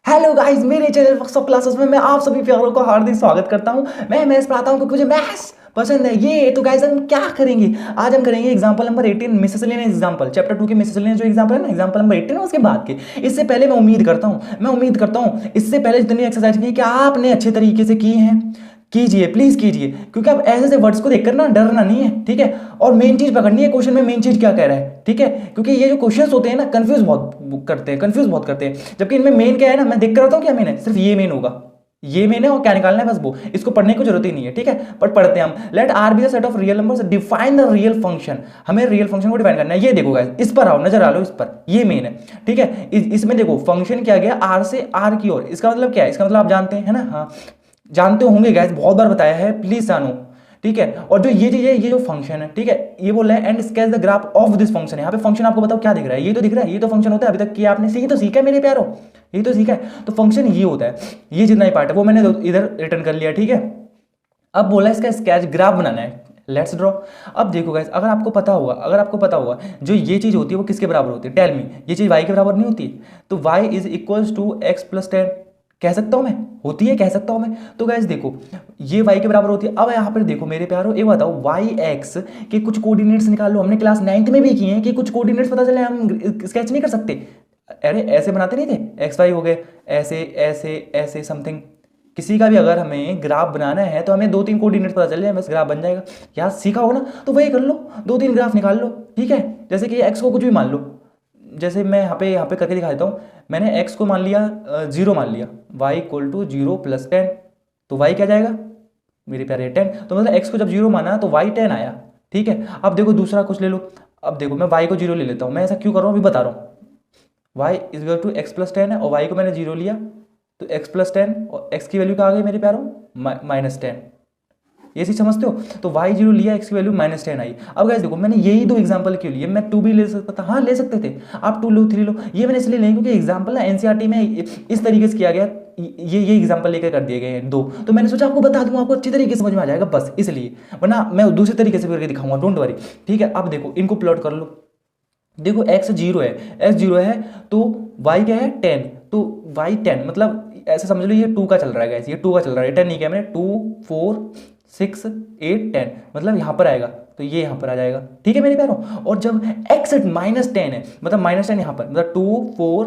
Hello guys, मेरे channel workshop classes में मैं आप सभी प्यारों का हार्दिक स्वागत करता हूं। मैं मैथ्स पढ़ाता हूं क्योंकि मुझे मैथ्स पसंद है। ये तो गाइस हम क्या करेंगे, आज हम करेंगे example number 18 miscellaneous example, chapter 2 के मिसेलेनियस जो एग्जांपल है ना, एग्जांपल नंबर 18 है उसके बाद के। इससे पहले मैं उम्मीद करता हूं इससे पहले जितनी एक्सरसाइज की कि आपने अच्छे तरीके से की हैं, कीजिए प्लीज कीजिए, क्योंकि अब ऐसे ऐसे वर्ड्स को देखकर ना डरना नहीं है, ठीक है। और मेन चीज पकड़नी है, क्वेश्चन में मेन चीज क्या कह रहा है, ठीक है। क्योंकि ये जो क्वेश्चंस होते हैं ना, कंफ्यूज बहुत करते हैं, जबकि इनमें मेन क्या है ना, मैं देख कर आता हूँ क्या मेन है, सिर्फ ये मेन होगा, ये मेन है और क्या निकालना है बस वो, इसको पढ़ने की जरूरत ही नहीं है, ठीक है। बट पढ़ते हैं हम। Let R be the set of real numbers, define the real function. हमें रियल फंक्शन को डिफाइन करना है। ये देखो गाइस, इस पर आओ, नजर आ लो इस पर, ये मेन है, ठीक है। इसमें देखो फंक्शन क्या गया, आर से आर की ओर। इसका मतलब क्या है, इसका मतलब आप जानते हैं, है ना, हाँ जानते होंगे गाइस, बहुत बार बताया है, प्लीज जानो, ठीक है। और जो ये चीज है, ये जो फंक्शन है, ठीक है, ये बोल रहा है and sketch the graph of this function. यहाँ पे फंक्शन आपको बताओ क्या दिख रहा है, ये तो दिख रहा है, ये तो फंक्शन होता है। अभी तक किया आपने, यही तो सीखा है मेरे प्यारो, यही तो सीखा है। तो फंक्शन ये होता है, ये जितना ही पार्ट है वो मैंने इधर रिटर्न कर लिया, ठीक है। अब बोला इसका स्केच ग्राफ बनाना है, लेट्स ड्रॉ। अब देखो गाइस, अगर आपको पता होगा जो ये चीज होती है वो किसके बराबर होती है, टेल मी, ये चीज y के बराबर नहीं होती। तो y is equals to x plus 10, कह सकता हूं मैं, होती है, कह सकता हूं मैं। तो गाइस देखो, ये y के बराबर होती है। अब यहाँ पर देखो मेरे प्यारो, एक बताओ, y x के कुछ कोऑर्डिनेट्स निकाल लो। हमने क्लास 9th में भी किए हैं कि कुछ कोऑर्डिनेट्स पता चले हम स्केच नहीं कर सकते। अरे ऐसे बनाते नहीं थे, एक्स वाई हो गए, ऐसे ऐसे ऐसे समथिंग। किसी का भी अगर हमें ग्राफ बनाना है तो हमें 2-3 कोऑर्डिनेट पता चल जाए, बस ग्राफ बन जाएगा। यहाँ सीखा हो ना, तो वही कर लो, 2-3 ग्राफ निकाल लो, ठीक है। जैसे कि एक्स को कुछ भी मान लो, जैसे मैं यहाँ पे करके दिखा देता हूँ। मैंने x को मान लिया 0 मान लिया, y इक्वल टू 0 प्लस 10, तो y क्या जाएगा मेरे प्यारे 10। तो मतलब x को जब 0 माना तो y 10 आया, ठीक है। अब देखो दूसरा कुछ ले लो। अब देखो मैं y को 0 ले लेता हूँ, मैं ऐसा क्यों कर रहा हूँ अभी बता रहा हूँ। y is equal to x plus 10 है और y को मैंने 0 लिया, तो x प्लस 10 और x की वैल्यू क्या आ गई मेरे प्यारों, -10। ये चीज समझते हो। तो y0 लिया, x की वैल्यू -10 आई। अब गाइस देखो, मैंने यही दो एग्जांपल क्यों लिए, मैं 2 भी ले सकता था, हाँ ले सकते थे, आप 2 लो 3 लो। ये मैंने इसलिए लिया क्योंकि एग्जांपल ना एनसीईआरटी में इस तरीके से किया गया, ये एग्जांपल लेकर कर दिए गए हैं 2, तो मैंने सोचा आपको बता दूं, आपको अच्छी तरीके से समझ में आ जाएगा बस इसलिए, वरना मैं दूसरे तरीके से करके दिखाऊंगा, डोंट वरी, ठीक है। अब देखो इनको प्लॉट कर लो। देखो x 0 है तो y क्या है 10, तो y 10 मतलब ऐसे समझ लो ये 2 का चल रहा है गाइस, ये 2 का चल रहा है, 10 नहीं किया मैंने, 2 4 6 8 10 मतलब यहाँ पर आएगा, तो ये यहाँ पर आ जाएगा, ठीक है मेरे प्यारों। और जब x -10 है, मतलब -10 यहाँ पर, मतलब 2 4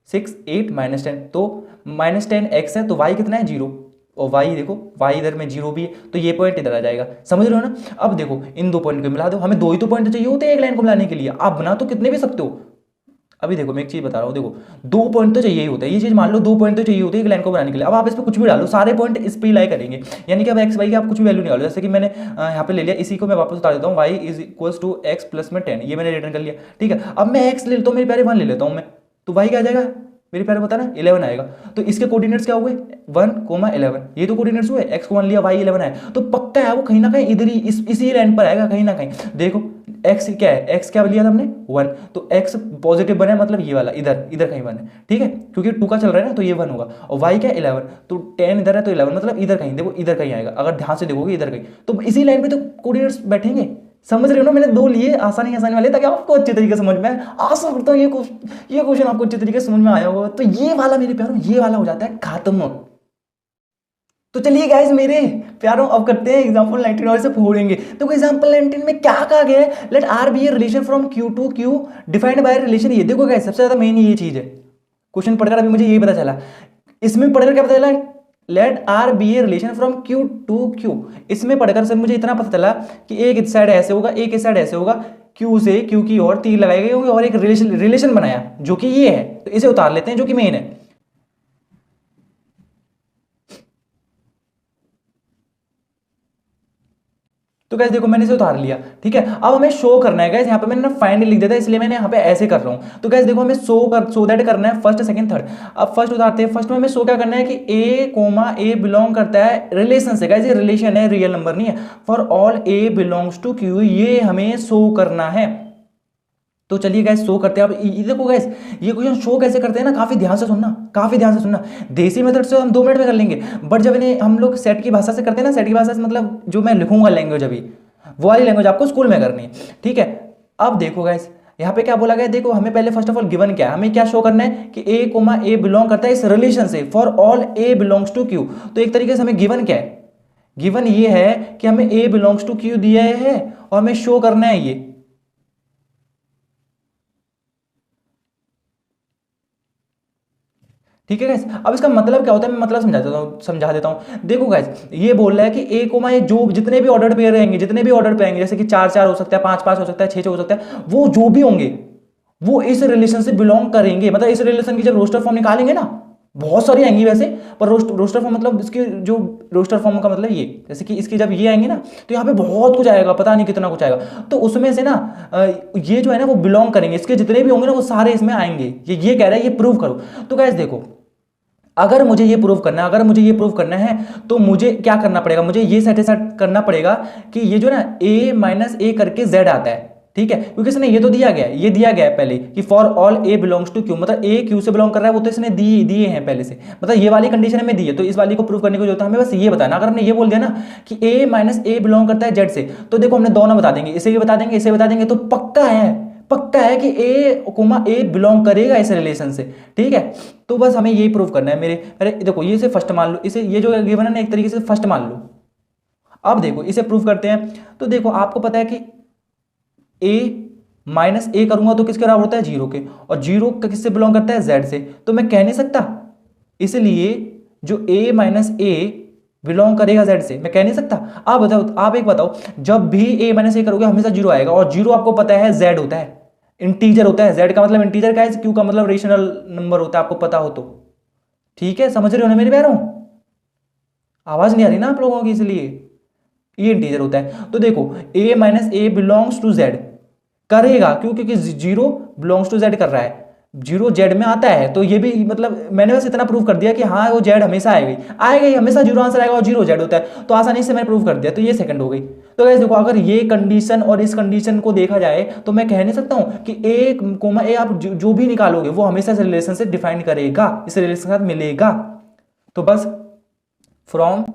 6 8 -10, तो -10x है तो y कितना है 0, और y देखो y इधर में 0 भी है, तो ये पॉइंट इधर आ जाएगा, समझ रहे हो ना। अब देखो इन दो पॉइंट को मिला दो, हमें 2 ही तो पॉइंट चाहिए होते हैं एक लाइन को मिलाने के लिए, आप बना तो कितने भी सकते हो। अभी देखो मैं एक चीज बता रहा हूँ, देखो 2 पॉइंट तो चाहिए ही होता है, ये चीज मान लो 2 पॉइंट तो चाहिए होते हैं एक लाइन को बनाने के लिए। अब आप इस पर कुछ भी डालो, सारे पॉइंट इस पर लाई करेंगे, यानी कि अब एक्स वाई की आप कुछ भी वैल्यू निकालो। जैसे कि मैंने यहाँ पे ले लिया, इसी को मैं वापस उतार देता हूँ, y is equals to x plus में 10, ये मैंने रिटर्न कर लिया, ठीक है। अब मैं x ले लेता हूँ मेरे प्यारे, 1 ले लेता हूँ मैं, तो y क्या आ जाएगा मेरे प्यारे पता ना 11 आएगा। तो इसके कोऑर्डिनेट्स क्या हुए 1,11, ये तो कोऑर्डिनेट्स हुए, x को 1 लिया, y 11 आया, तो पक्का है वो कहीं ना कहीं इधर ही इसी लाइन पर आएगा कहीं ना कहीं। देखो x क्या है, x क्या लिया था हमने 1, तो x पॉजिटिव बना है, मतलब ये वाला इधर इधर कहीं 1 है, ठीक है, क्योंकि 2 का चल रहा है ना, तो ये 1 होगा। और y क्या 11, तो 10 इधर है तो 11 मतलब इधर कहीं, देखो इधर कहीं आएगा, अगर ध्यान से देखोगे इधर कहीं, तो इसी लाइन पे तो कोऑर्डिनेट्स बैठेंगे, समझ रहे हो ना। मैंने 2 लिए आसानी वाले, ताकि आपको अच्छे तरीके से समझ में आए। आशा करता हूँ ये क्वेश्चन आपको अच्छे तरीके से समझ में आया होगा। तो ये वाला मेरे प्यारों, ये वाला हो जाता है खत्म। तो चलिए गाइस मेरे प्यारों, अब करते हैं एग्जांपल 19 और इसे फोड़ेंगे। तो एग्जांपल 19 में क्या कहा गया है, let R be a relation from Q to Q defined by relation. ये देखो गाइस, सबसे ज्यादा मेन ये चीज है, क्वेश्चन पढ़कर अभी मुझे ये पता चला, इसमें पढ़कर क्या पता चला, let R be a relation from Q to Q. इसमें पढ़कर सर मुझे इतना पता चला कि एक इस साइड ऐसे होगा, एक इस साइड ऐसे होगा, क्यू से क्यू की और तीर लगाए गए होंगे, और एक रिलेशन बनाया जो कि ये है, तो इसे उतार लेते हैं जो कि मेन है। तो गैस देखो मैंने इसे उतार लिया, ठीक है। अब हमें शो करना है गैस, यहाँ पे मैंने ना फाइंड लिख दिया था, इसलिए मैंने यहाँ पे ऐसे कर रहा हूँ। तो गैस देखो हमें सो दैट करना है फर्स्ट सेकंड थर्ड। अब फर्स्ट उतारते हैं, फर्स्ट में हमें शो क्या करना है कि a बिलोंग करता है रिलेशन से, गैस ये रिलेशन है, रियल नंबर नहीं है। For all a belongs to q, ये हमें शो करना है। तो चलिए गैस शो करते हैं। अब देखो गैस, ये क्वेश्चन शो कैसे करते हैं ना, काफी ध्यान से सुनना, काफी ध्यान से सुनना। देसी मेथड से हम 2 मिनट में कर लेंगे, बट जब इन्हें हम लोग सेट की भाषा से करते हैं ना, सेट की भाषा से मतलब जो मैं लिखूंगा लैंग्वेज, अभी वो वाली लैंग्वेज आपको स्कूल में करनी है, ठीक है। अब देखो गैस, यहाँ पे क्या बोला गया, देखो हमें पहले फर्स्ट ऑफ ऑल गिवन क्या है, हमें क्या शो करना है कि ए कोमा ए बिलोंग करता है इस रिलेशन से for all a belongs to Q. तो एक तरीके से हमें गिवन क्या है, गिवन ये है कि हमें ए बिलोंग्स टू क्यू दिया है और हमें शो करना है ये। ठीक है गाइस, अब इसका मतलब क्या होता है मैं मतलब समझा देता हूं। देखो गाइस ये बोल रहा है कि ए कोमा ए जो जितने भी ऑर्डर पेयर रहेंगे, जितने भी ऑर्डर पे आएंगे, जैसे कि 4 4 हो सकता है, 5 5 हो सकता है, 6 6 हो सकता है, वो जो भी होंगे वो इस रिलेशन से बिलोंग करेंगे। मतलब इस रिलेशन की जब रोस्टर फॉर्म निकालेंगे ना, बहुत सारी आएंगी वैसे, पर रोस्टर फॉर्म मतलब इसके जो रोस्टर फॉर्म का मतलब ये, जैसे कि इसकी जब ये आएंगी ना तो यहाँ पे बहुत कुछ आएगा, पता नहीं कितना कुछ आएगा। तो उसमें से ना ये जो है ना वो बिलोंग करेंगे, इसके जितने भी होंगे ना वो सारे इसमें आएंगे। ये कह रहा है ये प्रूव करो। तो गाइस देखो, अगर मुझे ये प्रूव करना है तो मुझे क्या करना पड़ेगा, मुझे ये सेटिस्फाई करना पड़ेगा कि ये जो ना a माइनस ए करके z आता है। ठीक है, क्योंकि इसने ये तो दिया गया है, ये दिया गया है पहले कि for all a belongs to Q, मतलब ए क्यू से बिलोंग कर रहा है, वो तो इसने दिए हैं पहले से, मतलब ये वाली कंडीशन हमें दी है। तो इस वाली को प्रूव करने की जरूरत है, हमें बस ये बताना। अगर हमने ये बोल दिया ना कि ए माइनस ए बिलोंग करता है जेड से, तो देखो हमने दोनों बता देंगे, इसे भी बता देंगे, इसे बता देंगे, तो पक्का है कि ए कोमा ए बिलोंग करेगा इस रिलेशन से। ठीक है, तो बस हमें यही प्रूव करना है मेरे। अरे देखो ये इसे फर्स्ट मान लो, इसे ये जो गिवन है ना एक तरीके से फर्स्ट मान लो। अब देखो इसे प्रूव करते हैं। तो देखो आपको पता है कि ए माइनस ए करूंगा तो किसके बराबर होता है, 0 के, और 0 किससे बिलोंग करता है, जेड से। तो मैं कह नहीं सकता, इसलिए जो ए माइनस ए बिलोंग करेगा जेड से, मैं कह नहीं सकता। आप बताओ, आप एक बताओ, जब भी ए माइनस ए करोगे हमेशा 0 आएगा, और 0 आपको पता है जेड होता है, इंटीजर होता है। जेड का मतलब इंटीजर का है, क्यू का मतलब रेशनल नंबर होता है, आपको पता हो तो। ठीक है, समझ रहे हो ना मेरे पैरों, आवाज नहीं आ रही ना आप लोगों की, इसलिए ये इंटीजर होता है। तो देखो ए minus A belongs to Z करेगा, क्यों, क्योंकि 0 बिलोंग्स टू जेड कर रहा है, 0 जेड में आता है। तो ये भी मतलब मैंने बस इतना प्रूव कर दिया कि हाँ वो जेड हमेशा आएगा ही, हमेशा 0 आंसर आएगा और 0 जेड होता है, तो आसानी से मैंने प्रूव कर दिया। तो ये सेकंड हो गई। तो गाइस देखो, अगर ये कंडीशन और इस कंडीशन को देखा जाए तो मैं कह नहीं सकता हूं कि ए कोमा ए आप जो भी निकालोगे वो हमेशा इस रिलेशन से डिफाइन करेगा, इस रिलेशन के साथ मिलेगा। तो बस फ्रॉम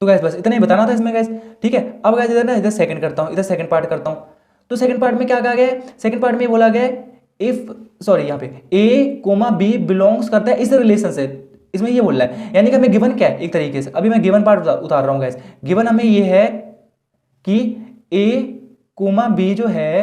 तो गैस बस इतना ही बताना था इसमें गैस। ठीक है, अब गैस इधर ना इधर सेकंड करता हूँ, इधर सेकंड पार्ट करता हूँ। तो सेकंड पार्ट में क्या कहा गया है, सेकंड पार्ट में बोला गया है इफ सॉरी यहाँ पे ए कोमा बी बिलोंग्स करता है इस रिलेशन से। इसमें ये बोल रहा है, यानी कि हमें गिवन क्या है एक तरीके से, अभी मैं गिवन पार्ट उतार रहा हूँ गैस। गिवन हमें ये है कि ए कोमा बी जो है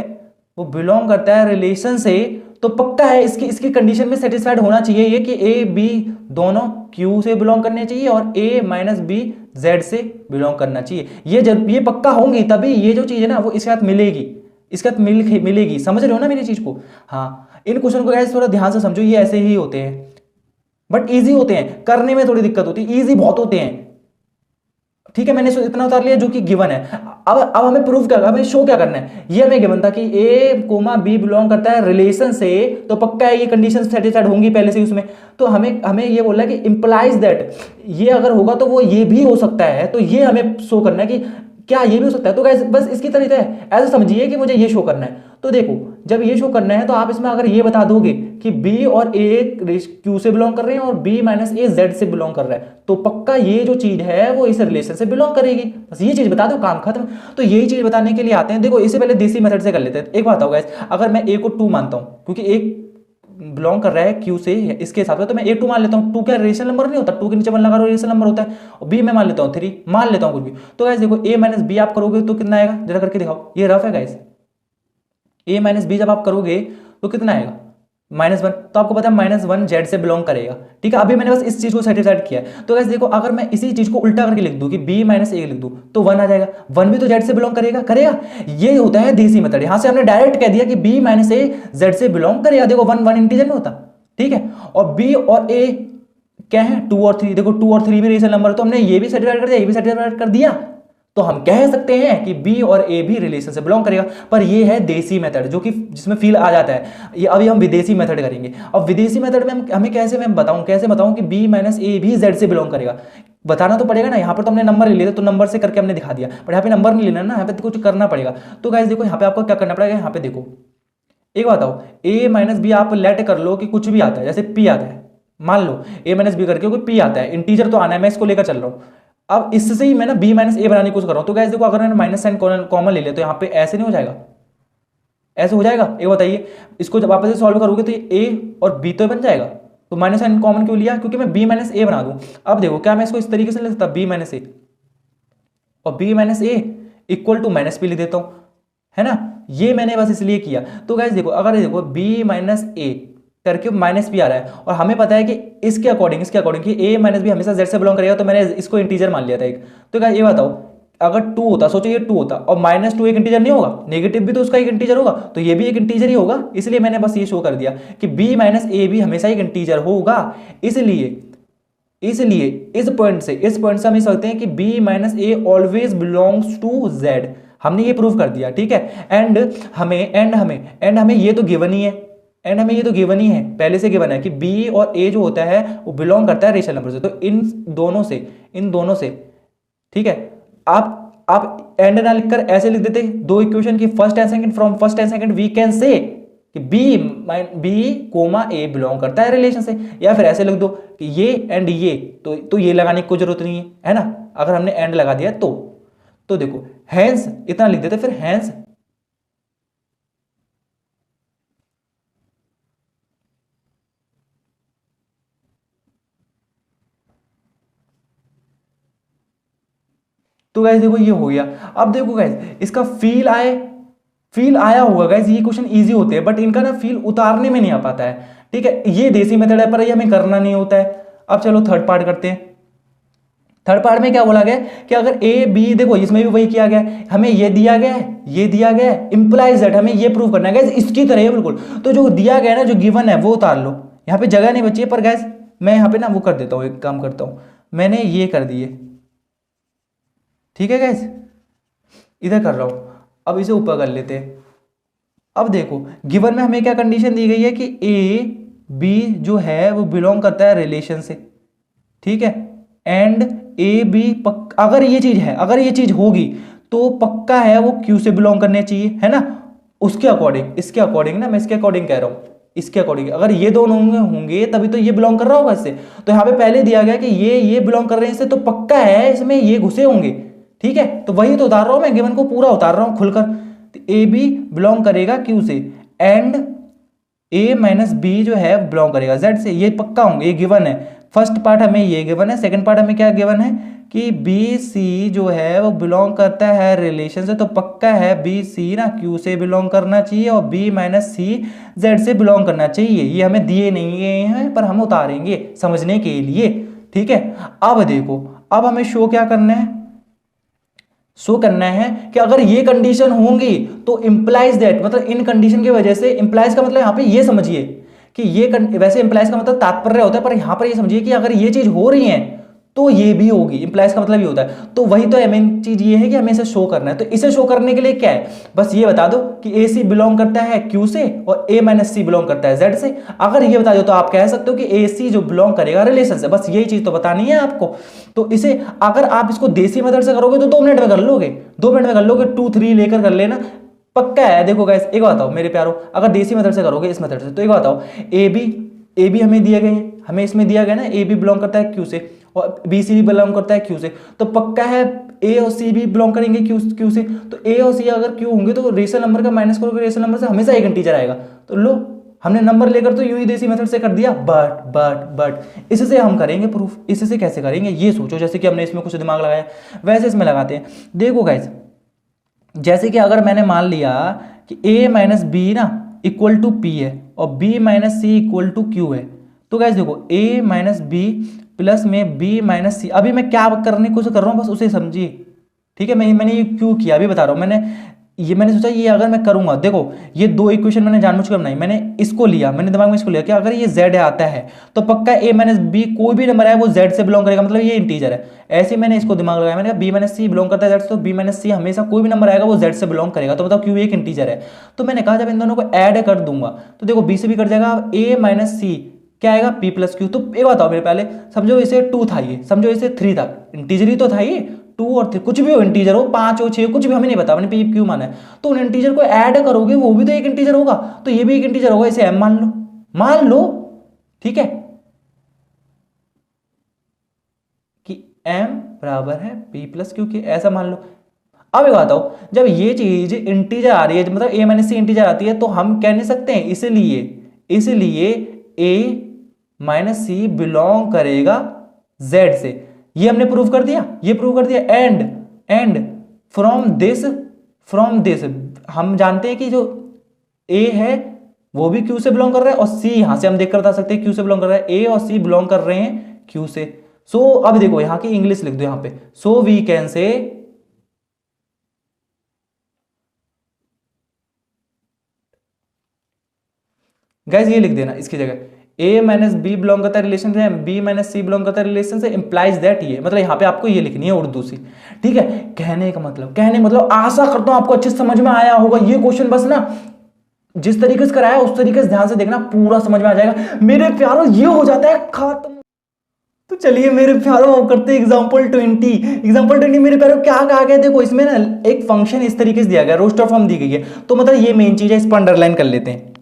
वो बिलोंग करता है रिलेशन से, तो पक्का है इसकी कंडीशन में सेटिस्फाइड होना चाहिए ये कि ए बी दोनों क्यू से बिलोंग करने चाहिए और ए माइनस बी जेड से बिलोंग करना चाहिए। ये पक्का होंगी तभी ये जो चीज है ना वो इसके साथ मिलेगी, इसके साथ मिलेगी। समझ रहे हो ना मेरी चीज को। हाँ, इन क्वेश्चन को गाइस थोड़ा ध्यान से समझो, ये ऐसे ही होते हैं बट इजी होते हैं, करने में थोड़ी दिक्कत होती है, इजी बहुत होते हैं। ठीक है, मैंने इतना उतार लिया जो कि गिवन है। अब हमें प्रूव क्या, हमें शो क्या करना है। ये हमें गिवन था कि ए कोमा बी बिलोंग करता है रिलेशन से, तो पक्का है ये कंडीशन सेटिस्फाइड होंगी पहले से उसमें। तो हमें ये बोलना है कि इंप्लाइज दैट, ये अगर होगा तो वो ये भी हो सकता है, तो ये हमें शो करना है कि क्या ये भी हो सकता है। तो गाइस बस इसकी तरीका है, ऐसा समझिए कि मुझे ये शो करना है। तो देखो जब ये शो करना है तो आप इसमें अगर ये बता दोगे कि बी और ए क्यू से बिलोंग कर रहे हैं और बी माइनस ए जेड से बिलोंग कर रहा है, तो पक्का ये जो चीज है वो इस रिलेशन से बिलोंग करेगी। बस ये चीज बता दो, काम खत्म। तो यही चीज बताने के लिए आते हैं। देखो इससे पहले देसी मेथड से कर लेते हैं। एक बात होगा, अगर मैं ए को 2 मानता हूं क्योंकि एक बिलोंग कर रहा है क्यू से, इसके हिसाब से तो मैं ए 2 मान लेता हूँ। 2 क्या रेशनल नंबर नहीं होता, 2 के नीचे 1 लगा रेशनल नंबर होता है। और बी मैं मान लेता हूँ 3, मान लेता हूँ कुछ भी। तो गाइस देखो ए माइनस बी आप करोगे तो कितना आएगा, जरा करके दिखाओ। ये रफ है गाइस, ए माइनस बी जब आप करोगे तो कितना आएगा, -1। तो आपको पता है -1 जेड से बिलोंग करेगा। ठीक है, अभी मैंने बस इस चीज को सेटिस्फाइड किया है। तो गाइस देखो अगर मैं इसी चीज को उल्टा करके लिख दूं कि b माइनस ए लिख दूं तो 1 आ जाएगा। 1 भी तो जेड से बिलोंग करेगा। ये होता है देसी मेथड। यहां से हमने डायरेक्ट कह दिया कि b माइनस ए जेड से बिलोंग करेगा। देखो 1 इंटीजर में होता, ठीक है, और b और a क्या है, 2 और 3। देखो 2 और 3 भी रेशनल नंबर, तो हमने ये भी सेटिस्फाइड कर दिया, ये भी सेटिस्फाइड कर दिया। तो हम कह सकते हैं कि बी और ए भी रिलेशन से बिलोंग करेगा। पर ये है देसी मेथड जो कि जिसमें फील आ जाता है। ये अभी हम विदेशी मेथड करेंगे। अब विदेशी मेथड में हमें कैसे बताऊं कि बी माइनस ए भी जेड से बिलोंग करेगा। बताना तो पड़ेगा ना। यहाँ पर तो हमने नंबर ले लिया, तो नंबर से करके हमने दिखा दिया, पर यहाँ पे नंबर नहीं लेना ना, यहाँ पे तो कुछ करना पड़ेगा। तो गाइस देखो यहाँ पे आपको क्या करना पड़ेगा। यहाँ पे देखो एक बात आओ, ए माइनस बी आप लेट कर लो कि कुछ भी आता है, जैसे पी आता है, मान लो a माइनस बी करके कोई p आता है, इंटीजर तो आना है, मैं इसको लेकर चल रहा हूँ। अब इससे ही मैं ना b माइनस ए बनाने की कोशिश कर रहा हूँ। तो गाइस देखो, अगर मैंने माइनस साइन कॉमन ले लिया तो यहाँ पे ऐसे नहीं हो जाएगा, ऐसे हो जाएगा? ये बताइए, इसको जब वापस से सॉल्व करोगे तो ये a और b तो बन जाएगा। तो माइनस साइन कॉमन क्यों लिया? क्योंकि मैं b माइनस ए बना दूं। अब देखो, क्या मैं इसको इस तरीके से ले सकता b माइनस ए और b minus a equal to minus p लिख देता हूं, है ना? ये मैंने बस इसलिए किया। तो गाइस देखो, अगर देखो b माइनस ए करके माइनस पी आ रहा है और हमें पता है कि इसके अकॉर्डिंग कि a माइनस बी हमेशा z से बिलोंग करेगा, तो मैंने इसको इंटीजर मान लिया था एक। तो गाइस ये बताओ, अगर 2 होता, सोचो ये 2 होता और माइनस 2 एक इंटीजर नहीं होगा? नेगेटिव भी तो उसका एक इंटीजर होगा, तो ये भी एक इंटीजर ही होगा। इसलिए मैंने बस ये शो कर दिया कि b माइनस ए भी हमेशा एक इंटीजर होगा। इसलिए इस पॉइंट से हम ये सकते हैं कि b minus a always belongs to z। हमने ये प्रूव कर दिया, ठीक है? एंड हमें ये तो गिवन ही है, पहले से गिवन है कि b और a जो होता है वो बिलोंग करता है रेशनल नंबर से। तो इन दोनों से ठीक है, आप एंड ना लिखकर ऐसे लिख देते दो इक्वेशन की first and second, from first and second we can say कि बी कोमा ए बिलोंग करता है रिलेशन से। या फिर ऐसे लिख दो कि ये एंड ये, तो ये लगाने की कोई जरूरत नहीं है ना, अगर हमने एंड लगा दिया तो देखो हैंस इतना लिख देते, फिर हैंस तो गाइस देखो ये हो गया। अब देखो गाइस, इसका फील आया होगा गाइस। ये क्वेश्चन इजी होते हैं बट इनका ना फील उतारने में नहीं आ पाता है, ठीक है? ये देसी मेथड है पर ये हमें करना नहीं होता है। अब चलो थर्ड पार्ट करते हैं। थर्ड पार्ट में क्या बोला गया कि अगर ए बी, देखो इसमें भी वही किया गया, हमें ये दिया गया है, इंप्लाइज दैट, हमें ये प्रूव करना है गाइस, इसकी तरह है बिल्कुल। तो जो दिया गया है ना, जो गिवन है वो उतार लो। यहाँ पे जगह नहीं बची है, पर गाइस मैं यहाँ पे ना वो कर देता हूँ, एक काम करता हूँ, मैंने ये कर दिए, ठीक है गाइस? इधर कर रहा हूं, अब इसे ऊपर कर लेते हैं। अब देखो गिवन में हमें क्या कंडीशन दी गई है कि ए बी जो है वो बिलोंग करता है रिलेशन से, ठीक है? एंड ए बी अगर ये चीज होगी तो पक्का है वो क्यू से बिलोंग करने चाहिए, है ना? इसके अकॉर्डिंग ना, मैं इसके अकॉर्डिंग कह रहा हूं, इसके अकॉर्डिंग अगर ये दोनों होंगे तभी तो ये बिलोंग कर रहा होगा इससे। तो यहाँ पे पहले दिया गया कि ये बिलोंग कर रहे हैं इससे, तो पक्का है इसमें ये घुसे होंगे, ठीक है? तो वही तो उतार रहा हूं मैं, गिवन को पूरा उतार रहा हूं खुलकर। ए बी बिलोंग करेगा क्यू से एंड ए माइनस बी जो है बिलोंग करेगा जेड से, ये पक्का होंगे, ये गिवन है। फर्स्ट पार्ट हमें ये गिवन है, सेकंड पार्ट हमें क्या गिवन है कि बी सी जो है वो बिलोंग करता है रिलेशन से, तो पक्का है बी सी ना क्यू से बिलोंग करना चाहिए और बी माइनस सी जेड से बिलोंग करना चाहिए। ये हमें दिए नहीं हैं पर हम उतारेंगे समझने के लिए, ठीक है? अब देखो, अब हमें शो क्या करना है? शो करना है कि अगर ये कंडीशन होंगी तो इंप्लाइज दैट, मतलब इन कंडीशन की वजह से, इंप्लाइज का मतलब यहां पे ये समझिए कि ये वैसे इंप्लाइज का मतलब तात्पर्य होता है, पर यहां पर ये समझिए कि अगर ये चीज हो रही है तो ये भी होगी। इंप्लाइज का मतलब ये होता है। तो वही तो मेन चीज ये है कि हमें इसे शो करना है। तो इसे शो करने के लिए क्या है, बस ये बता दो कि ए सी बिलोंग करता है क्यू से और ए माइनस सी बिलोंग करता है जेड से। अगर ये बता दो तो आप कह सकते हो कि ए सी जो बिलोंग करेगा रिलेशन से, बस यही चीज तो बतानी है आपको। तो इसे अगर आप इसको देसी मेथड से करोगे तो 2 मिनट में कर लोगे, 2 मिनट में कर लोगे, 2 3 लेकर कर लेना, पक्का है। देखो गाइस एक बात बताओ मेरे प्यारो, अगर देसी मेथड से करोगे इस मेथड से, तो एक बात बताओ, ए बी हमें दिए गए हैं, हमें इसमें दिया गया ना ए बी बिलोंग करता है क्यू से और बी सी भी बिलोंग करता है क्यू से, तो पक्का है ए और सी भी बिलोंग करेंगे क्यू से। तो ए और सी अगर क्यू होंगे तो रेशनल नंबर का माइनस करोगे, रेशनल नंबर से हमेशा एक इंटीजर आएगा। तो लो, हमने नंबर लेकर तो यूं ही देसी मेथड से कर दिया, बट इससे हम करेंगे प्रूफ। इससे कैसे करेंगे ये सोचो, जैसे कि हमने इसमें कुछ दिमाग लगाया वैसे इसमें लगाते हैं। देखो गाइस, जैसे कि अगर मैंने मान लिया कि ए माइनस बी ना इक्वल टू पी है और b minus c equal to q है, तो गाइस देखो ए माइनस बी प्लस में बी माइनस सी, अभी मैं क्या करने की कोशिश कर रहा हूँ बस उसे समझिए, ठीक है? मैंने ये क्यों किया अभी बता रहा हूँ। मैंने सोचा ये अगर मैं करूंगा, देखो ये 2 इक्वेशन मैंने जानबूझकर बनाई, मैंने इसको लिया, मैंने दिमाग में इसको लिया कि अगर ये z आता है तो पक्का a माइनस बी कोई भी नंबर है वो z से बिलोंग करेगा, मतलब ये इंटीजर है। ऐसे मैंने इसको दिमाग लगाया, मैंने कहा b माइनस सी बिलोंग करता है z से, तो b माइनस सी हमेशा कोई भी नंबर आएगा वो z से बिलोंग करेगा। तो बताओ क्यों एक इंटीजर है। तो मैंने कहा जब इन दोनों को ऐड कर दूंगा तो देखो b से भी कट जाएगा, a माइनस सी क्या आएगा p प्लस क्यू। तो एक बताओ मेरे पहले, समझो इसे 2 था, ये समझो इसे 3 था, इंटीजर ही तो था ये, 2 और 3 कुछ भी हो, इंटीजर हो, 5 हो 6 हो, कुछ भी हमें नहीं पता, मैंने पी क्यों माना है। तो उन इंटीजर को ऐड करोगे वो भी तो एक इंटीजर होगा, तो ये भी एक इंटीजर होगा, इसे m मान लो, ठीक है? m बराबर है p प्लस क्यू के, ऐसा मान लो। अब एक बात आओ, जब ये चीज इंटीजर आ रही है, मतलब a माइनस सी इंटीजर आती है, तो हम कह नहीं सकते हैं इसलिए a माइनस सी बिलोंग करेगा z से। ये हमने प्रूव कर दिया, ये प्रूव कर दिया। एंड फ्रॉम दिस हम जानते हैं कि जो a है वो भी q से बिलोंग कर रहा है, और c यहां से हम देख कर बता सकते हैं q से बिलोंग कर रहा है। a और c बिलोंग कर रहे हैं q से। सो अब देखो यहां की इंग्लिश लिख दो यहां पे, so we can say guys, ये लिख देना इसकी जगह, a माइनस बी बिलोंग करता है रिलेशन से, b माइनस सी बिलोंग करता है रिलेशन से, इंप्लाइज दैट ये, मतलब यहां पे आपको ये लिखनी है उर्दू सी, ठीक है। कहने मतलब आशा करता हूं आपको अच्छे समझ में आया होगा ये क्वेश्चन। बस ना जिस तरीके से कराया उस तरीके से ध्यान से देखना, पूरा समझ में आ जाएगा मेरे प्यारों। ये हो जाता है खत्म। तो चलिए मेरे प्यारों अब करते हैं एग्जांपल 20 मेरे प्यारों क्या कहा गया, देखो इसमें ना एक फंक्शन इस तरीके से दिया गया, रोस्टर फॉर्म दी गई है, तो मतलब ये मेन चीज है, इस पर अंडरलाइन कर लेते हैं,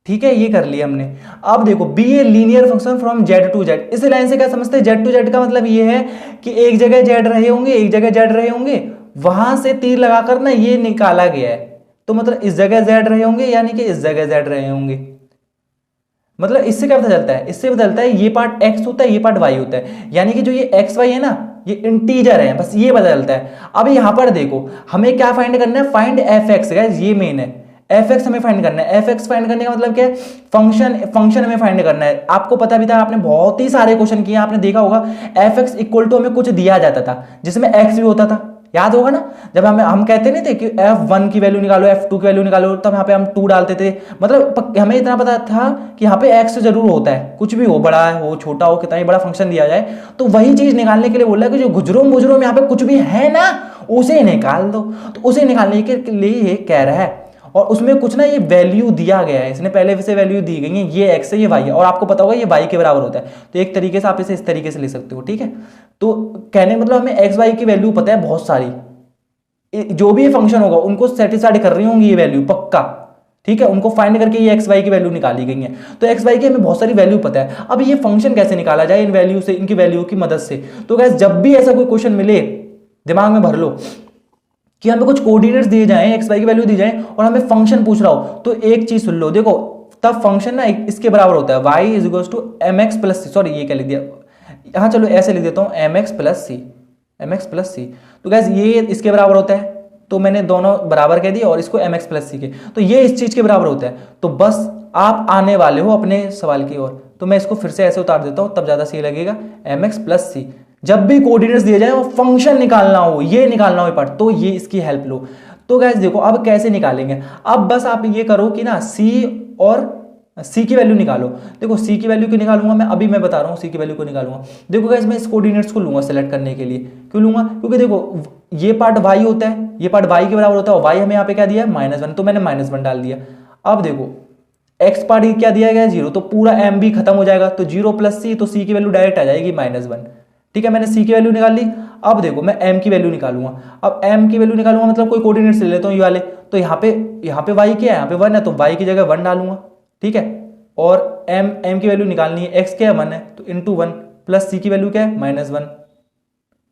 ठीक है। ये कर लिया हमने। अब देखो b a linear function from Z to Z, इस लाइन से क्या समझते हैं, जेड टू जेड का मतलब ये है कि एक जगह जेड रहे होंगे, एक जगह जेड रहे होंगे, वहां से तीर लगाकर ना ये निकाला गया है, तो मतलब इस जगह जेड रहे होंगे यानी कि इस जगह जेड रहे होंगे। मतलब इससे क्या पता चलता है, इससे पता चलता है ये पार्ट x होता है, ये पार्ट y होता है, यानी कि जो ये एक्स वाई है ना ये इंटीजर है, बस ये पता चलता है। अब यहां पर देखो हमें क्या फाइंड करना है, फाइंड एफ एक्स, ये मेन है। एफ एक्स हमें फाइंड करना है। एफ एक्स फाइंड करने का मतलब क्या है, फंक्शन हमें फाइंड करना है। आपको पता भी था, आपने बहुत ही सारे क्वेश्चन किए, आपने देखा होगा एफ एक्स इक्वल टू हमें कुछ दिया जाता था जिसमें एक्स भी होता था, याद होगा ना। जब हम कहते नहीं थे कि f1 की वैल्यू निकालो, f2 की वैल्यू निकालो, तब यहाँ पे हम 2 डालते थे, मतलब हमें इतना पता था कि यहाँ पे x जरूर होता है, कुछ भी हो, बड़ा हो छोटा हो, कितना ही बड़ा फंक्शन दिया जाए, तो वही चीज निकालने के लिए बोल रहा है कि जो गुजरों मुजरों में यहाँ पे कुछ भी है ना उसे निकाल दो, तो उसे निकालने के लिए ये कह रहा है। और उसमें कुछ ना ये वैल्यू दिया गया है, इसने पहले से वैल्यू दी गई है, ये x है ये y है, और आपको पता होगा ये y के बराबर होता है, तो एक तरीके से आप इसे इस तरीके से ले सकते हो, ठीक है। तो कहने मतलब हमें एक्स वाई की वैल्यू पता है बहुत सारी, जो भी फंक्शन होगा उनको सेटिस्फाइड कर रही होंगी ये वैल्यू पक्का, ठीक है। उनको फाइंड करके ये एक्स वाई की वैल्यू निकाली गई है, तो एक्स वाई की हमें बहुत सारी वैल्यू पता है। अब ये फंक्शन कैसे निकाला जाए इन वैल्यू से, इनकी वैल्यू की मदद से। तो गाइस जब भी ऐसा कोई क्वेश्चन मिले दिमाग में भर लो कि हमें कुछ कोऑर्डिनेट्स दिए जाएं, एक्स वाई की वैल्यू दी जाए और हमें फंक्शन पूछ रहा हो, तो एक चीज सुन लो, देखो तब फंक्शन ना इसके बराबर होता है, y is equal to m x plus c, sorry ये क्या लिख दिया यहाँ, चलो ऐसे लिख देता हूँ एम एक्स प्लस सी, तो गैस ये इसके बराबर होता है, तो मैंने दोनों बराबर कह दिया और इसको एम एक्स प्लस सी के, तो ये इस चीज के बराबर होता है। तो बस आप आने वाले हो अपने सवाल की ओर, तो मैं इसको फिर से ऐसे उतार देता हूँ, तब ज्यादा सही लगेगा। एम एक्स प्लस सी, जब भी कोऑर्डिनेट्स दिए जाए वो फंक्शन निकालना हो, ये निकालना हो पार्ट, तो ये इसकी हेल्प लो। तो गैस देखो अब कैसे निकालेंगे, अब बस आप ये करो कि ना सी और सी की वैल्यू निकालो। देखो सी की वैल्यू क्यों निकालूंगा मैं, अभी मैं बता रहा हूँ सी की वैल्यू को निकालूंगा। देखो गाइस मैं इस कोऑर्डिनेट्स को लूंगा सेलेक्ट करने के लिए, क्यों लूंगा, क्योंकि देखो ये पार्ट y होता है, ये पार्ट y के बराबर होता है, और y हमें यहाँ पे क्या दिया है -1, तो मैंने -1 डाल दिया। अब देखो x पार्ट क्या दिया गया है 0, तो पूरा m भी खत्म हो जाएगा, तो 0 प्लस सी, तो सी की वैल्यू डायरेक्ट आ जाएगी -1, ठीक है। मैंने सी की वैल्यू निकाल ली। अब देखो मैं m की वैल्यू निकालूंगा, अब m की वैल्यू निकालूंगा मतलब कोई कोऑर्डिनेट्स ले लेता हूँ ये वाले, तो यहाँ पे y क्या है, यहाँ पे 1 है, तो y की जगह 1 डालूंगा, ठीक है। और m की वैल्यू निकालनी है, x क्या है 1 है, तो इंटू 1 प्लस सी की वैल्यू क्या है -1,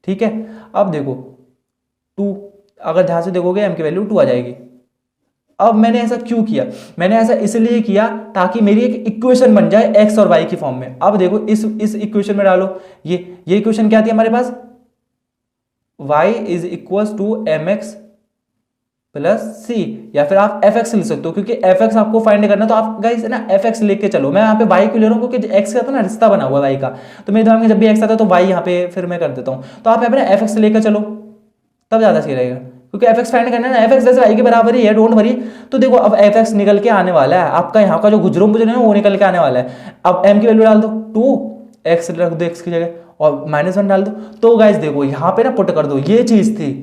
ठीक है। अब देखो 2, अगर ध्यान से देखोगे m की वैल्यू 2 आ जाएगी। अब मैंने ऐसा क्यों किया, मैंने ऐसा इसलिए किया ताकि मेरी एक इक्वेशन बन जाए x और y की फॉर्म में। अब देखो इस इक्वेशन में डालो, ये इक्वेशन क्या थी हमारे पास, y is equal to m x plus c, या फिर आप एफ एक्स लिख सकते हो, क्योंकि एफ एक्स आपको फाइंड करना है, तो आप गाइस ना एफ एक्स लेके चलो। मैं यहाँ पे y क्यों ले रहा हूँ, क्योंकि एक्स का था ना रिश्ता बना हुआ y का, तो मेरे दिमाग में जब भी x आता है तो y यहाँ पे फिर मैं कर देता हूँ, तो आप यहाँ पे ना एफ एक्स लेकर चलो, तब ज्यादा सही रहेगा, क्योंकि एफ एक्स फाइंड करना है ना, एफ एक्स जैसे y के बराबर ही है, डोंट वरी। तो देखो अब एफ एक्स निकल के आने वाला है, आपका यहाँ का जो गुजरों मुजरे है वो निकल के आने वाला है। अब m की वैल्यू डाल दो 2, x रख दो x की जगह और -1 डाल दो, तो गाइस देखो यहाँ पे ना पुट कर दो, ये चीज थी।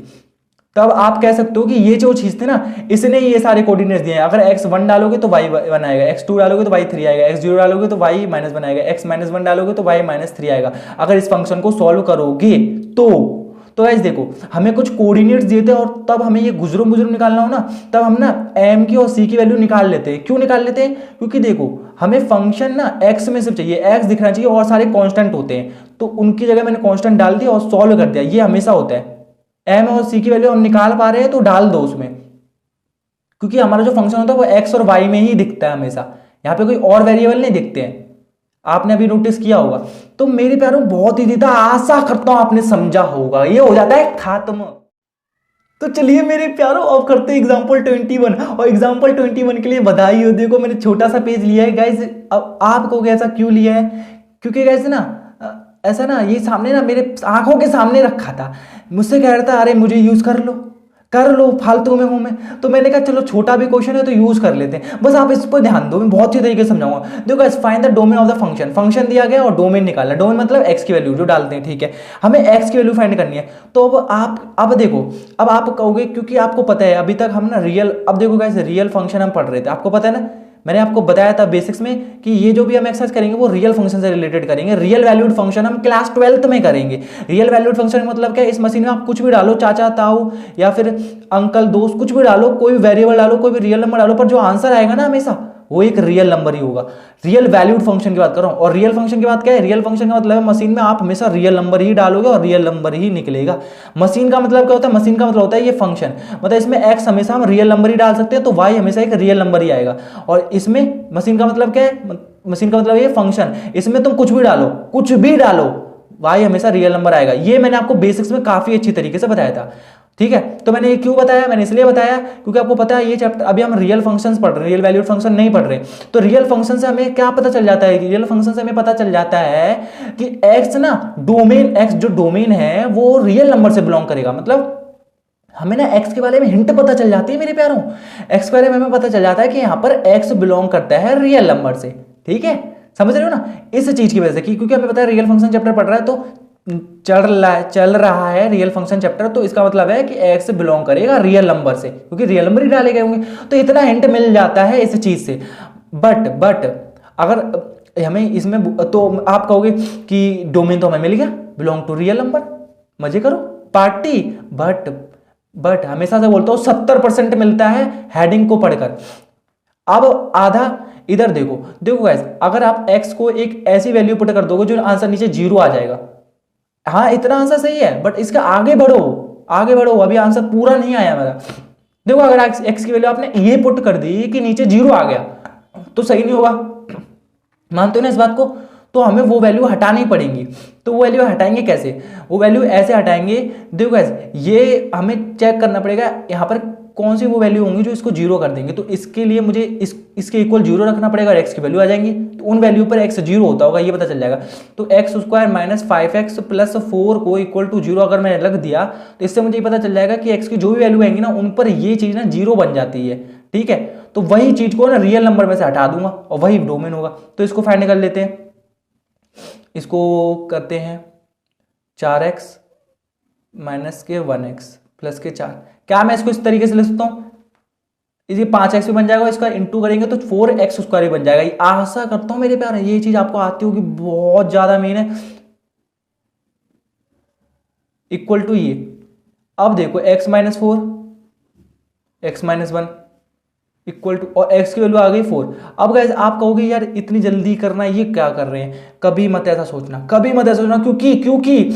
तब आप कह सकते हो कि ये जो चीज थी ना, इसने ये सारे कोऑर्डिनेट्स दिए हैं। अगर x1 डालोगे तो y1 आएगा, x2 डालोगे तो y3 आएगा, x0 डालोगे तो y -1 आएगा, x -1 डालोगे तो y -3 आएगा। अगर इस फंक्शन को सॉल्व करोगे तो तो गाइस देखो, हमें कुछ कोऑर्डिनेट्स दिए थे और तब हमें ये गुजरुम गुजरुम निकालना हो ना, तब हम ना m की और c की वैल्यू निकाल लेते हैं। क्यों निकाल लेते हैं? क्योंकि देखो हमें फंक्शन ना x में सिर्फ चाहिए, x दिखना चाहिए और सारे कांस्टेंट होते हैं, तो उनकी जगह मैंने कांस्टेंट डाल दिया और सॉल्व कर दिया। ये हमेशा होता है, m और c की वैल्यू हम निकाल पा रहे हैं तो डाल दो उसमें, क्योंकि हमारा जो फंक्शन होता है वो x और y में ही दिखता है हमेशा, यहाँ पे कोई और वेरिएबल नहीं दिखते हैं। आपने अभी नोटिस किया होगा। तो मेरे प्यारों बहुत ईजी था, आशा करता हूं आपने समझा होगा। ये हो जाता है खत्म। तो चलिए मेरे प्यारों अब करते हैं एग्जाम्पल 21, और एग्जाम्पल 21 के लिए बधाई हो। देखो मैंने छोटा सा पेज लिया है गाइस। अब आपको ऐसा क्यों लिया है? क्योंकि गाइस ना ऐसा ना ये सामने ना मेरे आंखों के सामने रखा था, मुझसे कह रहा था अरे मुझे यूज कर लो फालतू में हूं मैं, तो मैंने कहा चलो छोटा भी क्वेश्चन है तो यूज कर लेते हैं। बस आप इस पर ध्यान दो, मैं बहुत अच्छी तरीके से समझाऊंगा। देखो find the domain of the function, function दिया गया और डोमेन निकालना। डोमेन मतलब एक्स की वैल्यू जो डालते हैं, ठीक है, हमें एक्स की वैल्यू फाइंड करनी है। तो अब देखो, अब आप कहोगे क्योंकि आपको पता है अभी तक हम ना रियल, अब देखो गाइस रियल फंक्शन हम पढ़ रहे थे, आपको पता है ना, मैंने आपको बताया था बेसिक्स में कि ये जो भी हम एक्सरसाइज करेंगे वो रियल फंक्शन से रिलेटेड करेंगे। रियल वैल्यूड फंक्शन हम क्लास 12th में करेंगे। रियल वैल्यूड फंक्शन मतलब क्या है? इस मशीन में आप कुछ भी डालो, चाचा ताऊ या फिर अंकल दोस्त, कुछ भी डालो, कोई भी वेरिएबल डालो, कोई भी रियल नंबर डालो, पर जो आंसर आएगा ना हमेशा वो एक रियल नंबर ही होगा। रियल वैल्यूड फंक्शन की बात कर रहा हूं। और रियल फंक्शन की बात क्या है? रियल फंक्शन का मतलब है मशीन में आप हमेशा रियल नंबर ही डालोगे और रियल नंबर ही निकलेगा। मशीन का मतलब क्या होता है? मशीन का मतलब होता है ये फंक्शन, मतलब इसमें एक्स हमेशा हम रियल नंबर ही डाल सकते हैं, तो वाई हमेशा एक रियल नंबर ही आएगा। और इसमें मशीन का मतलब क्या है? मशीन का मतलब ये फंक्शन, इसमें तुम कुछ भी डालो, वाई हमेशा रियल नंबर आएगा। ये मैंने आपको बेसिक्स में काफी अच्छी तरीके से बताया था, ठीक है। तो मैंने ये क्यों बताया? मैंने इसलिए बताया क्योंकि आपको पता है ये चैप्टर अभी हम रियल फंक्शंस पढ़ रहे हैं, रियल वैल्यूड फंक्शन नहीं पढ़ रहे। तो रियल फंक्शन से हमें क्या पता चल जाता है? रियल फंक्शन से हमें पता चल जाता है कि एक्स ना डोमेन, एक्स जो डोमेन है वो रियल नंबर से बिलोंग करेगा। मतलब हमें ना एक्स के बारे में हिंट पता चल जाती है मेरे प्यारों। एक्स के बारे में हमें पता चल जाता है कि यहाँ पर एक्स बिलोंग करता है रियल नंबर से, ठीक है, समझ रहे हो ना, इस चीज की वजह से। क्योंकि हमें पता है रियल फंक्शन चैप्टर पढ़ रहा है, तो चल रहा है रियल फंक्शन चैप्टर, तो इसका मतलब है कि एक्स बिलोंग करेगा रियल नंबर से, क्योंकि रियल नंबर ही डाले गए होंगे। तो इतना हिंट मिल जाता है इस चीज से। बट अगर हमें इसमें, तो आप कहोगे कि डोमेन तो हमें मिल गया, बिलोंग टू रियल नंबर, मजे करो पार्टी। बट हमेशा से बोलता हूं 70% मिलता है हेडिंग को पढ़कर। अब आधा इधर देखो गाइस, अगर आप x को एक ऐसी वैल्यू पुट कर दोगे जो आंसर नीचे 0 आ जाएगा। हाँ इतना आंसर सही है, बट इसका आगे बढ़ो, अभी आंसर पूरा नहीं आया मेरा। देखो अगर x की वैल्यू आपने ये पुट कर दी कि नीचे 0 आ गया तो सही नहीं होगा, मानते हो ना इस बात को? तो हमें वो वैल्यू हटानी पड़ेगी। तो वो वैल्यू हटाएंगे कैसे? वो वैल्यू ऐसे हटाएंगे, देखो गाइस ये हमें चेक करना पड़ेगा यहाँ पर कौन सी वो वैल्यू होंगी जो इसको 0 कर देंगे। तो इसके लिए मुझे इसके इक्वल 0 रखना पड़ेगा और x की वैल्यू आ जाएंगी, तो उन वैल्यू पर x 0 होता होगा ये पता चल जाएगा। तो x² माइनस 5x प्लस 4 को इक्वल टू 0 अगर मैंने रख दिया तो इससे मुझे पता चल जाएगा कि x की जो भी वैल्यू आएंगी ना उन पर ये चीज ना 0 बन जाती है, ठीक है। तो वही चीज को ना रियल नंबर में से हटा दूंगा और वही डोमेन होगा। तो इसको फाइंड कर लेते हैं, इसको करते हैं 4x माइनस के 1x प्लस के 4। क्या मैं इसको इस तरीके से लिख सकता हूं? ये 5x भी बन जाएगा, इसका इंटू करेंगे तो 4x² भी बन जाएगा। ये आशा करता हूं मेरे प्यारे ये चीज आपको आती होगी, बहुत ज्यादा मेन है। इक्वल टू ये, अब देखो x minus 4 x minus 1 equal to, और x की वैल्यू आ गई 4। अब गाइस आप कहोगे यार इतनी जल्दी करना, ये क्या कर रहे हैं? कभी मत ऐसा सोचना, क्योंकि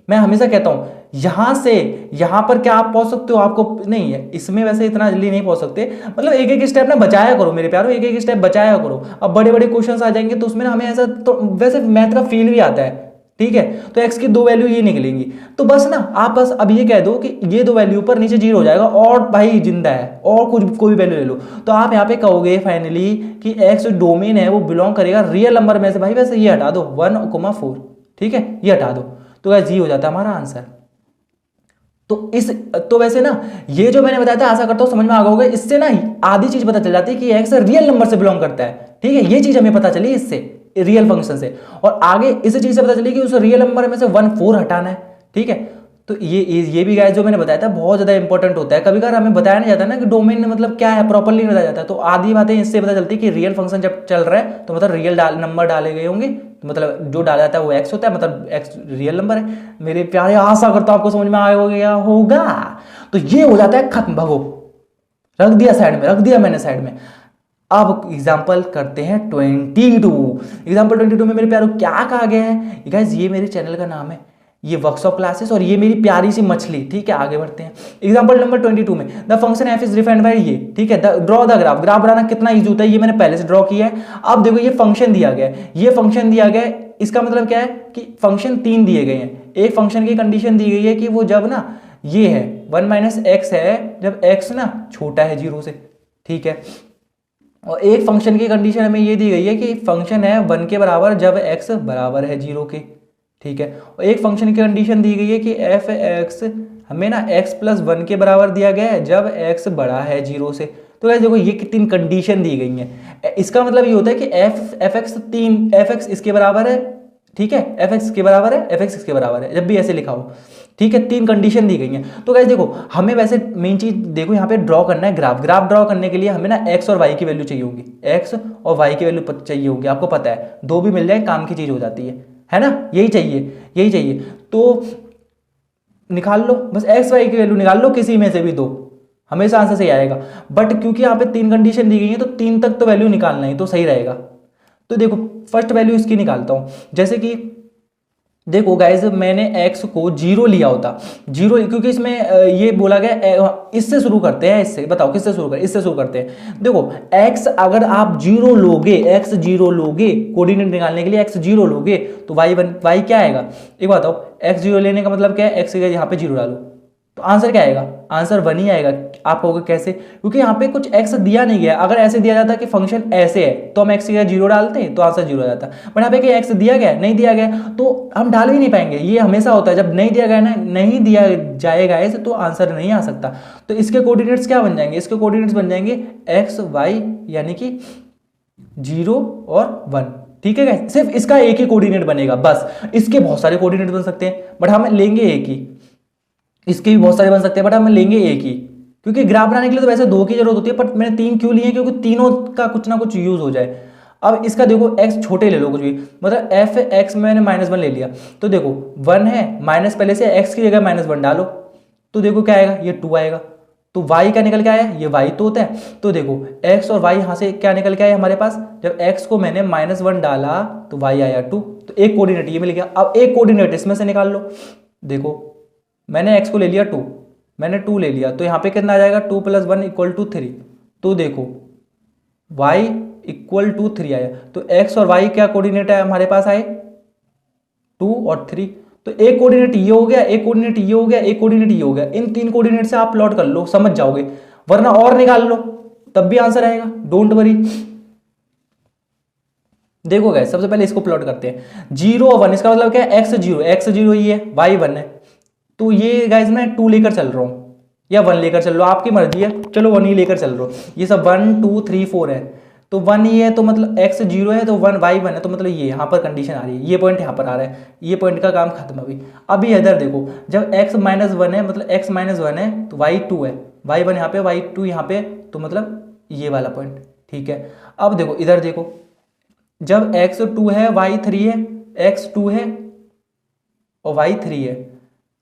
मैं हमेशा कहता हूं यहां से यहां पर क्या आप पहुंच सकते हो? आपको नहीं है इसमें, वैसे इतना जल्दी नहीं पहुंच सकते। मतलब एक एक स्टेप ना बचाया करो मेरे प्यारो, एक एक स्टेप बचाया करो। अब बड़े बड़े क्वेश्चंस आ जाएंगे तो उसमें ना हमें ऐसा, तो वैसे मैथ का फील भी आता है, ठीक है। तो x की 2 वैल्यू ये निकलेंगी, तो बस ना आप बस अब ये कह दो कि ये 2 वैल्यू पर नीचे 0 हो जाएगा और भाई जिंदा है, और कुछ कोई भी वैल्यू ले लो। तो आप यहाँ पे कहोगे फाइनली कि x जो डोमेन है वो बिलोंग करेगा रियल नंबर में से। भाई वैसे ये हटा दो 1,4, ठीक है, ये हटा दो, तो गाइस ये हो जाता है हमारा आंसर। तो वैसे ना ये जो मैंने बताया था आशा करता हूं समझ में आ गया होगा। इससे ना आधी चीज पता चल जाती है कि x रियल नंबर से बिलोंग करता है, ठीक है। ये चीज हमें पता चली इससे, रियल फंक्शन से। और आगे इस चीज से पता चली कि उस रियल नंबर में से 1,4 हटाना है, ठीक है। तो ये भी गाइस जो मैंने बताया था बहुत ज़्यादा इंपॉर्टेंट होता है। कभी कभार हमें बताया नहीं जाता ना कि डोमेन मतलब क्या है, प्रॉपरली नहीं बताया जाता। तो आधी बातें इससे पता चलती है कि रियल फंक्शन जब चल रहा है तो मतलब रियल नंबर डाले गए होंगे, तो मतलब जो डाला जाता है वो एक्स होता है, मतलब एक्स रियल नंबर है। मेरे प्यारे, आशा करता हूँ आपको समझ में आया गया होगा। तो ये हो जाता है खत्म, भगो, रख दिया साइड में, रख दिया मैंने साइड में। अब एग्जाम्पल करते हैं 22। एग्जाम्पल 22 में मेरे प्यारों क्या कहा गया है गाइस, ये मेरे चैनल का नाम है, ये वर्कशॉप क्लासेस, और ये मेरी प्यारी सी मछली। ठीक है, आगे बढ़ते हैं। एग्जाम्पल नंबर 22 में the function F is defined by ये। ठीक है, ड्रॉ द ग्राफ। ग्राफ बनाना कितना इजी होता है ये मैंने पहले से ड्रॉ किया है। अब देखो ये फंक्शन दिया गया है, ये फंक्शन दिया गया है, इसका मतलब क्या है कि फंक्शन 3 दिए गए हैं। एक फंक्शन की कंडीशन दी गई है कि वो जब ना ये है 1 माइनस एक्स है, जब एक्स ना छोटा है 0 से। ठीक है, और एक फंक्शन की कंडीशन हमें ये दी गई है कि फंक्शन है 1 के बराबर जब x बराबर है 0 के। ठीक है, और एक फंक्शन की कंडीशन दी गई है कि एफ एक्स हमें ना x प्लस 1 के बराबर दिया गया है जब x बड़ा है 0 से। तो गाइस देखो ये कितनी कंडीशन दी गई है। इसका मतलब ये होता है कि एफ एक्स इसके बराबर है। ठीक है, एफ एक्स के बराबर है, एफ एक्स इसके बराबर है, जब भी ऐसे लिखा हो। ठीक है, 3 कंडीशन दी गई हैं। तो गाइस देखो हमें वैसे मेन चीज देखो यहाँ पे ड्रॉ करना है ग्राफ। ग्राफ ड्रॉ करने के लिए हमें ना एक्स और वाई की वैल्यू चाहिए होगी, एक्स और वाई की वैल्यू चाहिए होगी। आपको पता है 2 भी मिल जाए काम की चीज हो जाती है ना, यही चाहिए, यही चाहिए। तो निकाल लो बस, एक्स वाई की वैल्यू निकाल लो, किसी में से भी 2, हमेशा आंसर सही आएगा। बट क्योंकि यहाँ पे 3 कंडीशन दी गई है तो 3 तक तो वैल्यू निकालना ही तो सही रहेगा। तो देखो फर्स्ट वैल्यू इसकी निकालता हूँ। जैसे कि देखो गाइज मैंने x को 0 लिया होता, 0, क्योंकि इसमें ये बोला गया, इससे शुरू करते हैं। इससे बताओ किससे शुरू करें, इससे शुरू करते हैं। देखो x अगर आप 0 लोगे, x 0 लोगे, कोऑर्डिनेट निकालने के लिए x 0 लोगे तो y क्या आएगा। एक बात बताओ, x 0 लेने का मतलब क्या है, x यहाँ पे 0 डालो तो आंसर क्या आएगा, आंसर 1 ही आएगा। आप कहोगे कैसे, क्योंकि यहाँ पे कुछ x दिया नहीं गया। अगर ऐसे दिया जाता कि फंक्शन ऐसे है तो हम x की जगह 0 डालते तो आंसर 0 आ जाता। बट यहाँ पे कि x दिया गया, नहीं दिया गया तो हम डाल ही नहीं पाएंगे। ये हमेशा होता है जब नहीं दिया गया ना, नहीं दिया जाएगा ऐसे तो आंसर नहीं आ सकता। तो इसके कोऑर्डिनेट्स क्या बन जाएंगे, इसके कोऑर्डिनेट्स बन जाएंगे x y, यानी कि 0 और 1। ठीक है गाइस, सिर्फ इसका एक ही कोऑर्डिनेट बनेगा बस। इसके बहुत सारे कोऑर्डिनेट बन सकते हैं बट हम लेंगे एक ही, इसके भी बहुत सारे बन सकते हैं बट हम लेंगे एक ही, क्योंकि ग्राफ बनाने के लिए तो वैसे 2 की जरूरत होती है। बट मैंने 3 क्यों लिए, क्योंकि तीनों का कुछ ना कुछ यूज हो जाए। अब इसका देखो x छोटे ले लो कुछ भी, मतलब एफ एक्स मैंने -1 ले लिया तो देखो 1 है माइनस, पहले से x की जगह -1 डालो तो देखो क्या आएगा, ये 2 आएगा। तो y का निकल के आया, ये y तो होता है। तो देखो x और y यहाँ से क्या निकल के आया हमारे पास, जब x को मैंने -1 डाला तो y आया 2। तो एक कोऑर्डिनेट ये मिल गया। अब एक कोऑर्डिनेट इसमें से निकाल लो। देखो मैंने x को ले लिया 2, मैंने 2 ले लिया तो यहाँ पे कितना आ जाएगा, 2 + 1 = 3। तो देखो y = 3 आया। तो x और y क्या कोऑर्डिनेट है हमारे पास आए, 2 और 3। तो एक कोऑर्डिनेट ये हो गया, एक कोऑर्डिनेट ये हो गया, एक कोऑर्डिनेट ये हो गया। इन 3 कोऑर्डिनेट से आप प्लॉट कर लो, समझ जाओगे, वरना और निकाल लो तब भी आंसर आएगा, डोंट वरी। देखो गाइस सबसे पहले इसको प्लॉट करते हैं, 0 और 1, इसका मतलब क्या है, x 0 ये है, y 1 है। तो ये गाइस मैं 2 लेकर चल रहा हूँ या 1 लेकर चल रहा हूँ, आपकी मर्जी है, चलो 1 ही लेकर चल रहा हूँ। ये सब 1 2 3 4 है तो 1 ये है, तो मतलब x 0 है तो 1 y 1 है, तो मतलब ये यहाँ पर कंडीशन आ रही है, ये पॉइंट यहाँ पर आ रहा है, ये पॉइंट का काम खत्म अभी। अभी इधर देखो जब x -1 है, मतलब x -1 है तो y 2 है, y 1 यहाँ पे, y 2 यहाँ पे, तो मतलब ये वाला पॉइंट। ठीक है, अब देखो इधर देखो, जब x 2 है y 3 है, x 2 है और y 3 है,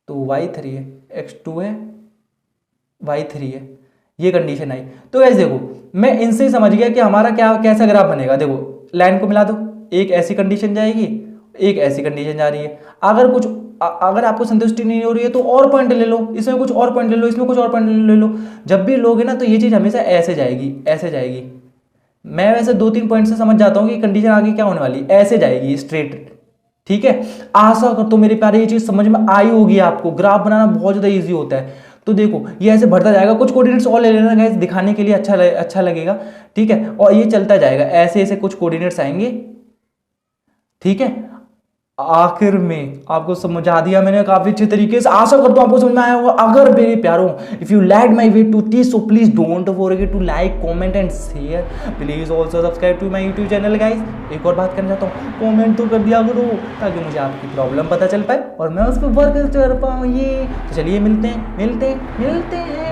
तो y 3 है, x 2 है, y 3 है, ये कंडीशन आई। तो ऐसे देखो मैं इनसे ही समझ गया कि हमारा क्या कैसा ग्राफ बनेगा। देखो लाइन को मिला दो, एक ऐसी कंडीशन जाएगी, एक ऐसी कंडीशन जा रही है। अगर आपको संतुष्टि नहीं हो रही है तो और पॉइंट ले लो, इसमें कुछ और पॉइंट ले लो, इसमें कुछ और पॉइंट ले लो। जब भी लोगे ना तो ये चीज़ हमेशा ऐसे जाएगी, ऐसे जाएगी। मैं वैसे 2-3 पॉइंट से समझ जाता हूँ कि कंडीशन आगे क्या होने वाली, ऐसे जाएगी स्ट्रेट। ठीक है, आशा करता हूँ मेरे प्यारे ये चीज़ समझ में आई होगी आपको। ग्राफ बनाना बहुत ज़्यादा ईजी होता है। तो देखो ये ऐसे बढ़ता जाएगा, कुछ कोऑर्डिनेट्स और ले लेना गाइस, दिखाने के लिए अच्छा लगेगा। ठीक है, और ये चलता जाएगा, ऐसे ऐसे कुछ कोऑर्डिनेट्स आएंगे। ठीक है, आखिर में आपको समझा दिया मैंने काफी अच्छे तरीके से। आशा करता हूँ आपको समझ में आया होगा। अगर मेरे प्यारों, if you like my video to teach, so please don't forget to like, comment and share. Please also subscribe to my YouTube channel guys. एक और बात करना चाहता हूँ, कमेंट तो कर दिया करो ताकि मुझे आपकी प्रॉब्लम पता चल पाए और मैं उसको वर्क कर पाऊँ। ये तो चलिए मिलते हैं।